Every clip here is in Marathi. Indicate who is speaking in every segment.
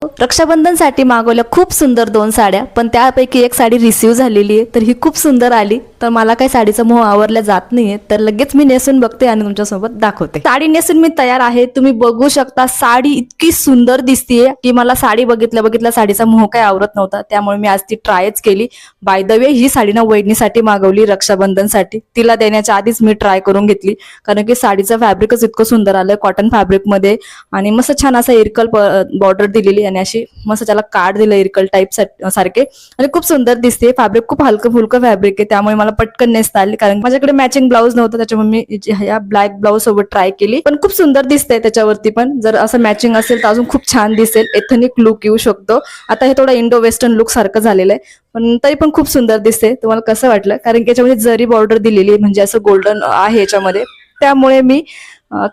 Speaker 1: रक्षाबंधनसाठी मागवल्या खूप सुंदर 2 साड्या, पण त्यापैकी एक साडी रिसीव झालेली आहे, तर ही खूप सुंदर आली. तर मला काही साडीचा मोह आवरला जात नाहीये, तर लगेच मी नेसून बघते आणि तुमच्यासोबत दाखवते. साडी नेसून मी तयार आहे. तुम्ही बघू शकता साडी इतकी सुंदर दिसतीये की मला साडी बघितल्या बघितल्या साडीचा मोह काही आवरत नव्हता, त्यामुळे मी आज ती ट्रायच केली. बाय द वे ही साडी ना वहिनीसाठी मागवली रक्षाबंधनसाठी. तिला देण्याच्या आधीच मी ट्राय करून घेतली, कारण की साडीचं फॅब्रिकच इतकं सुंदर आलंय कॉटन फॅब्रिक मध्ये, आणि मस्त छान असा इरकल बॉर्डर दिलेली आणि अशी मस्त त्याला कार्ड दिलं इरकल टाईप सारखे, आणि खूप सुंदर दिसते. फॅब्रिक खूप हलकं फुलकं फॅब्रिक आहे, त्यामुळे मला पटकन नेसता आली, कारण माझ्याकडे मॅचिंग ब्लाऊज नव्हतं, त्याच्यामुळे मी या ब्लॅक ब्लाऊज सोबत ट्राय केली. पण खूप सुंदर दिसते त्याच्यावरती, पण जर असं मॅचिंग असेल तर अजून खूप छान दिसेल, एथनिक लुक येऊ शकतो. आता हे थोडं इंडो वेस्टर्न लुक सारखं झालेलं आहे, पण तरी पण खूप सुंदर दिसते. तुम्हाला कसं वाटलं? कारण की याच्यामध्ये जरी बॉर्डर दिलेली म्हणजे असं गोल्डन आहे याच्यामध्ये, त्यामुळे मी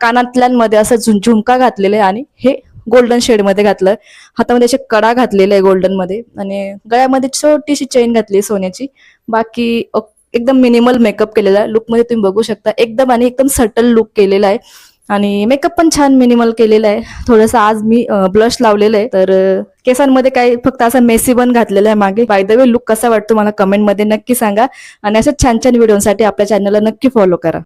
Speaker 1: कानातल्यांमध्ये असं झुमका घातलेलं आहे आणि हे गोल्डन शेड मध्ये घातलं. हातामध्ये असे कडा घातलेला आहे गोल्डन मध्ये, आणि गळ्यामध्ये छोटीशी चेन घातली सोन्याची. बाकी एकदम मिनिमल मेकअप केलेला आहे. लुक मध्ये तुम्ही बघू शकता एकदम, आणि एकदम सटल लुक केलेला आहे, आणि मेकअप पण छान मिनिमल केलेला आहे. थोडंसं आज मी ब्लश लावलेलं आहे, तर केसांमध्ये काही फक्त असं मेसी बन घातलेलं आहे मागे. बाय द वे लुक कसा वाटतो मला कमेंट मध्ये नक्की सांगा, आणि अशाच छान छान व्हिडिओसाठी आपल्या चॅनलला नक्की फॉलो करा.